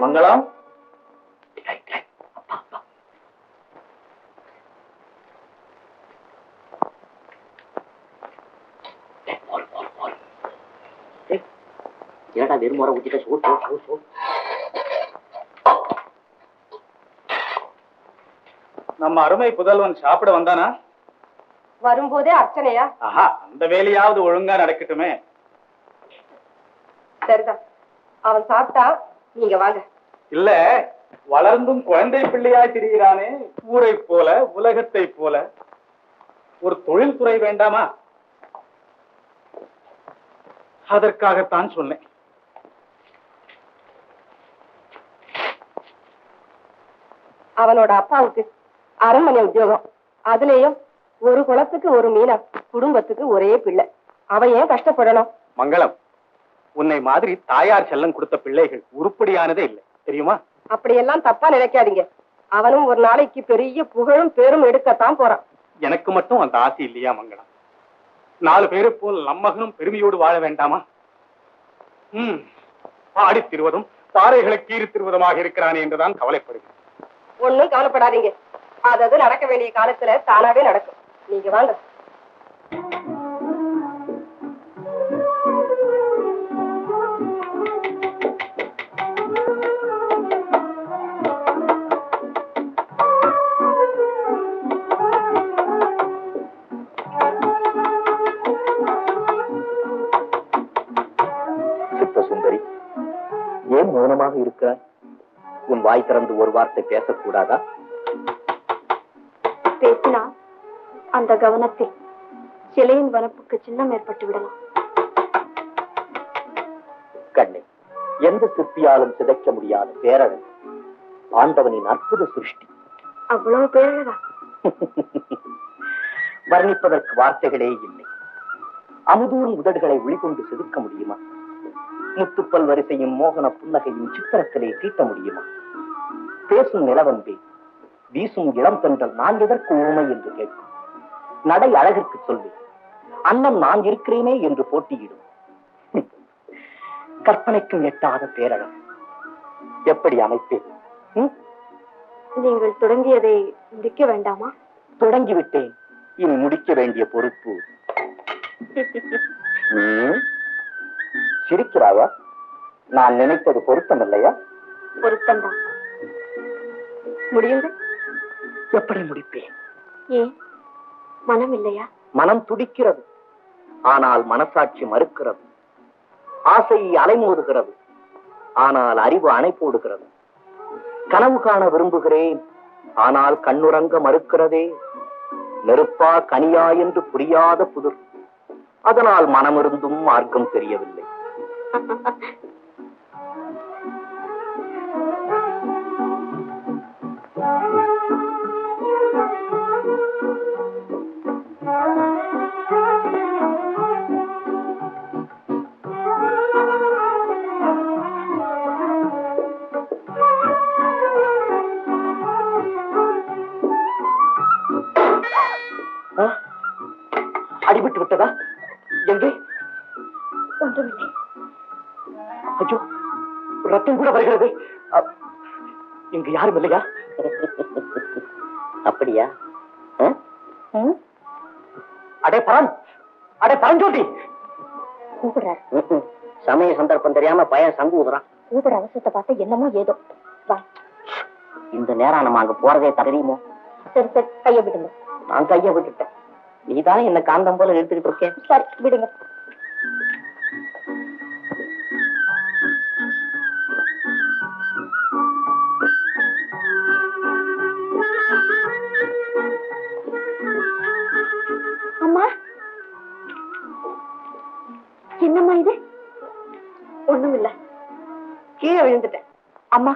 மங்களம், ஏடா வெறுமுறை ஊத்திட்ட. நம்ம அருமை புதல்வன் சாப்பிட வந்தானா? வரும்போதே அர்ச்சனையா? ஆஹா, அந்த வேலையாவது ஒழுங்கா நடக்கட்டுமே. சரிதான், அவன் சாப்பிட்டா நீங்க வாங்க. இல்ல, வளர்ந்தும் குழந்தை பிள்ளையாய் திரிகிறானே, ஊரை போல உலகத்தை போல. ஒரு தொழில்துறை வேண்டாமா? அதற்காகத்தான் சொன்னேன். அவனோட அப்பாவுக்கு அரண்மனை உத்தியோகம், அதுலயும் ஒரு குளத்துக்கு ஒரு மீனா, குடும்பத்துக்கு ஒரே பிள்ளை. அவன் ஏன் கஷ்டப்படணும்? மங்களம், உன்னை மாதிரி தாயார் செல்லம் கொடுத்த பிள்ளைகள் உருப்படியானதே இல்லை, தெரியுமா? அப்படியெல்லாம் தப்பா நினைக்காதீங்க. அவனும் ஒரு நாளைக்கு பெரிய புகழும் பேரும் எடுக்கத்தான் போறான். எனக்கு மட்டும் அந்த ஆசை இல்லையா மங்களம்? 4 பேரு போல் நம்மகனும் பெருமையோடு வாழ வேண்டாமா? பாடி திருவதும் பாறைகளை கீறி திருவதுமாக இருக்கிறானே என்றுதான் கவலைப்படுகிறேன். ஒன்னும் கவலைப்படாதீங்க, அதாவது நடக்க வேண்டிய காலத்துல தானாவே நடக்கும். நீங்க வாங்க. சுந்தரி, ஏன் மௌனமாக இருக்கிறாய்? உன் வாய் திறந்து ஒரு வார்த்தை பேசக்கூடாதா? பேசினா அந்த கவனத்தில் சிலையின் வனப்புக்கு சின்னம் ஏற்பட்டு விடலாம். கண்ணே, எந்த சிற்பியாலும் சிதைக்க முடியாத பேரழகு ஆண்டவனின் அற்புத சிருஷ்டி. அவ்வளவு பேரழகா? வர்ணிப்பதற்கு வார்த்தைகளே இல்லை. அமுதூரும் உதடுகளை ஒளிகொண்டு செதுக்க முடியுமா? முத்துப்பல் வரிசையும் மோகன புன்னகையும் சித்திரத்திலே தீட்ட முடியுமா? பேசும் நிலவன்பே, வீசும் இளம் தென்றல் நான் எதற்கு ஊமை என்று கேட்கும். நடை அழகிற்கு சொல்வேன், அண்ணன் நான் இருக்கிறேனே என்று போட்டியிடும். கற்பனைக்கும் எட்டாத பேரழகு எப்படி அமைப்பேன்? நீங்கள் தொடங்கியதை முடிக்க வேண்டாமா? தொடங்கிவிட்டேன், இனி முடிக்க வேண்டிய பொறுப்பு. சிரிக்கிறாவா? நான் நினைப்பது பொருத்தம் இல்லையா? பொருத்தம்தான். முடியுங்கள். எப்படி முடிப்பேன்? ஏன், மனம் இல்லையா? மனம் துடிக்கிறது, ஆனால் மனசாட்சி மறுக்கிறது. ஆசை அலைமோதுகிறது, ஆனால் அறிவு அணை போடுகிறது. கனவு காண விரும்புகிறேன், ஆனால் கண்ணுறங்க மறுக்கிறதே. நெருப்பா கனியா என்று புரியாத புதிர், அதனால் மனமிருந்தும் மார்க்கம் தெரியவில்லை. அடிபட்டு விட்டதா? எங்கே? ஒன்றுமில்லை. ஐயோ, ரத்தம் கூட வருகிறது. இங்கு யாரும் இல்லையா? அப்படியா? அடே பரன், அடே பரஞ்சோட்டி கூப்பிடுறாரு. சமய சந்தர்ப்பம் தெரியாம பையன் சங்கு ஊதுறான். கூப்பிடுற அவசரத்தை பார்த்து என்னமோ ஏதோ. வா. இந்த நேரம் நம்ம அங்க போறதே தெரியுமோ? சரி சரி, கையை விடுங்க. நான் கையை விட்டுட்டேன், நீதானே என்ன காந்தம் போல எடுத்துக்கிட்டு இருக்கேன். சரி விடுங்க. அம்மா, என்னம்மா இது? ஒண்ணும் இல்ல, கீழே விழுந்துட்டேன். அம்மா,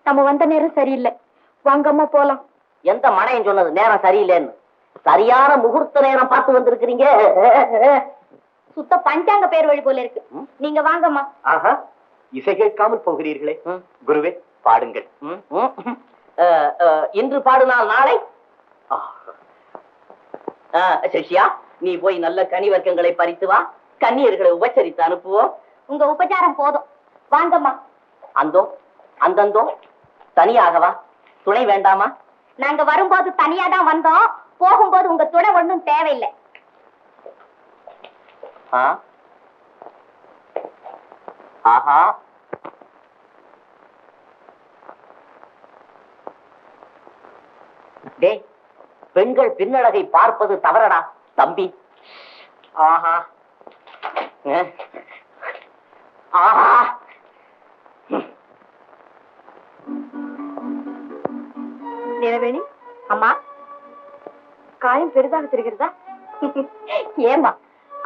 நம்ம வந்த நேரம் சரியில்லை, வாங்க அம்மா போலாம். எந்த மனையும் சொன்னது நேரம் சரியில்லைன்னு? சரியான முகூர்த்த நேரம் பார்த்து வந்திருக்கிறீங்க. சுத்த பஞ்சாங்க பேர் வழி போல இருக்கு. நீங்க வாங்கம்மா. ஆஹா, இசை கேட்காமல் போகிறீர்களே. குருவே, பாடுங்கள். இன்று பாடுனால் நாளை. சிஷ்யா, நீ போய் நல்ல கனி வர்க்கங்களை பறித்து வா, கன்னியர்களை உபச்சரித்து அனுப்புவோம். உங்க உபச்சாரம் போதும், வாங்கம்மா. அந்தோ அந்தந்தோ தனியாகவா? துணை வேண்டாமா? நாங்க வரும்போது தனியா தான் வந்தோம், போகும்போது உங்க துணை ஒண்ணும் தேவையில்லை. ஆஹா, டேய், பெண்கள் பின்னழகை பார்ப்பது தவறடா தம்பி. ஆஹா ஆஹா, நிலவேணி அம்மா, காயம் பெரிதாக தெரிகிறதா? ஏமா,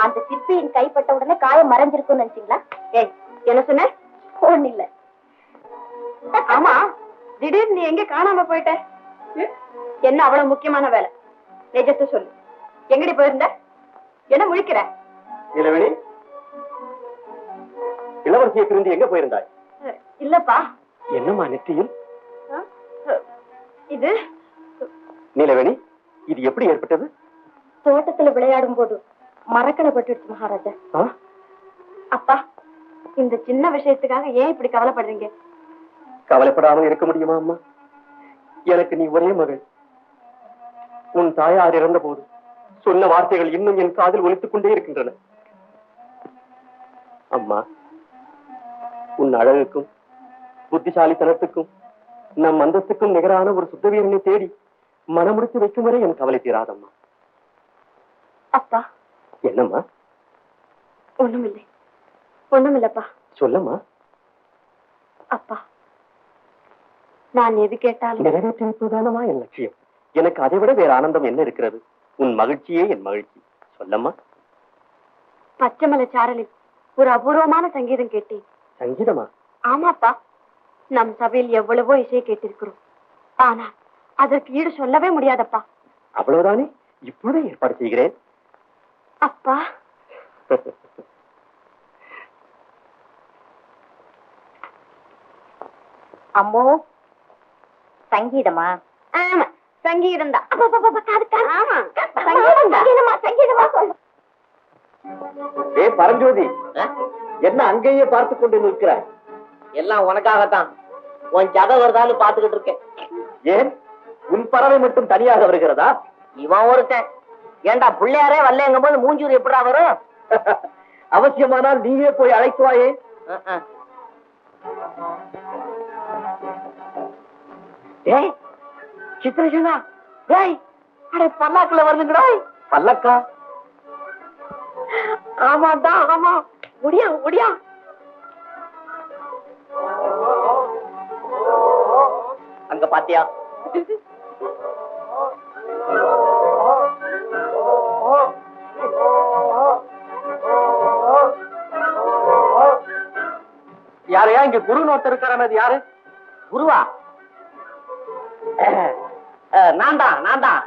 அந்த சிற்பியின் கைப்பட்ட உடனே காயம் மறைஞ்சிருக்கும்னு நினைச்சீங்களா? ஏய், என்ன சொன்ன? ஒண்ணு இல்ல. ஆமா, திடீர்னு நீ எங்க காணாம போயிட்ட? என்ன அவ்வளவு முக்கியமான வேலை? நிஜத்தை சொல்லு, எங்கடி போயிருந்த? என்ன முழிக்கிற? இளவணி, இளவரசியை பிரிந்து எங்க போயிருந்தாய்? இல்லப்பா. என்னம்மா நெற்றியில்? இது நீலவேணி, இது எப்படி ஏற்பட்டது? தோட்டத்துல விளையாடும் போது மரக்கடை பட்டுடுச்சு மகாராஜா. அப்பா, இந்த சின்ன விஷயத்துக்காக ஏன் இப்படி கவலைப்படுறீங்க? கவலைப்படாமல் இருக்க முடியுமா அம்மா? எனக்கு நீ ஒரே மகள். உன் தாயார் இறந்த போது சொன்ன வார்த்தைகள் இன்னும் என் காதில் ஒலித்துக் கொண்டே இருக்கின்றன. அம்மா, உன் அழகுக்கும் புத்திசாலித்தனத்துக்கும் நம் அந்தஸ்துக்கும் நிகரான ஒரு சுத்தவீரனை தேடி மனமுடித்து வைக்கும் வரை என் கவலை தீராதம்மா. அப்பா. என்னம்மா? ஒண்ணுமில்லை, ஒண்ணுமில்லப்பா. சொல்லம்மா. அப்பா, நான் எது கேட்டாலும் நிறைவேற்றி வைப்பதானமா என் லட்சியம். எனக்கு அதை விட வேற ஆனந்தம் என்ன இருக்கிறது? உன் மகிழ்ச்சியே என் மகிழ்ச்சி. சொல்லம்மா. பச்சைமலை சாரலில் ஒரு அபூர்வமான சங்கீதம் கேட்டேன். சங்கீதமா? ஆமாப்பா, நம் சபையில் எவ்வளவோ இசை கேட்டிருக்கிறோம், ஆனா அதற்கு ஈடு சொல்லவே முடியாதப்பா. அவ்வளவுதானே, இப்பொழுதே ஏற்பாடு செய்கிறேன். அப்பா. அம்மோ, சங்கீதமா? ஆமா, சங்கீதம் தான். பரஞ்சோதி, என்ன அங்கேயே பார்த்து கொண்டு நிற்கிறாய்? எல்லாம் உனக்காகத்தான். உன் ஜத வருதான்னு பாத்துக்கிட்டு இருக்கேன். ஏன், உன் பறவை மட்டும் தனியாக வருகிறதா? இவன் ஒருத்தன். ஏண்டா பிள்ளையாரே வரலங்கும் போது மூஞ்சூர் எப்படா வரும்? அவசியமானால் நீயே போய் அழைத்து வாயே. டேய் சித்திரசேனா, டேய் அட பல்லாக்குல வருதுங்கடா. பல்லக்கா? ஆமாடா, ஆமா. முடியா முடியா. அங்க பாத்தியா? யாரையா இங்க குருன்னு ஒருத்தர் இருக்காரு, அது யாரு? குருவா? நான் தான்.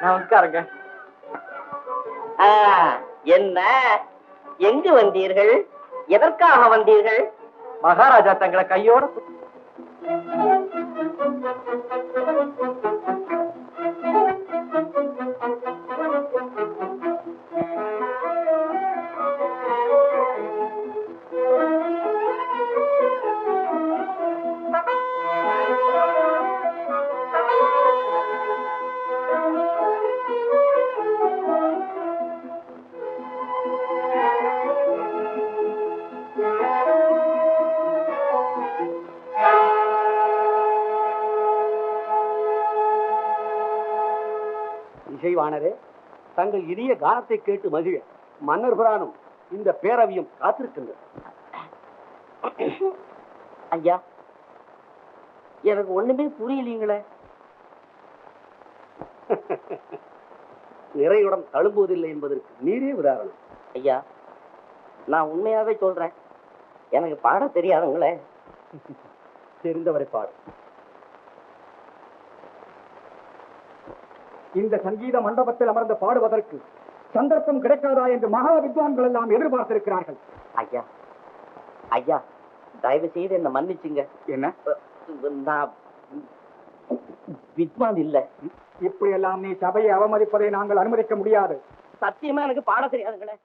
நான் உட்காருங்க. என்ன, எங்கு வந்தீர்கள்? எதற்காக வந்தீர்கள்? மகாராஜா தங்களை கையோட இசைவாணரே, தங்கள் இனிய கானத்தை கேட்டு மகிழ மன்னர் புராணம் இந்த பேரவையும் காத்திருக்கின்றது. ஐயா, எனக்கு ஒண்ணுமே புரியலீங்களே. நிறையுடன் தழும்புவதில்லை என்பதற்கு நீரே உதாரணம். ஐயா, நான் உண்மையாவே சொல்றேன், எனக்கு பாட தெரியாதுங்களே. தெரிந்தவரை பாடு. இந்த சங்கீத மண்டபத்தில் அமர்ந்து பாடுவதற்கு சந்தர்ப்பம் கிடைக்காதா என்று மகா வித்வான்கள் எல்லாம் எதிர்பார்த்திருக்கிறார்கள். ஐயா ஐயா, தயவு செய்து என்ன மன்னிச்சுங்க. என்ன? நான் வித்வான் இல்ல. இப்படி எல்லாம் நீ சபையை அவமதிப்பதை நாங்கள் அனுமதிக்க முடியாது. சத்தியமா எனக்கு பாட தெரியாதுங்களே.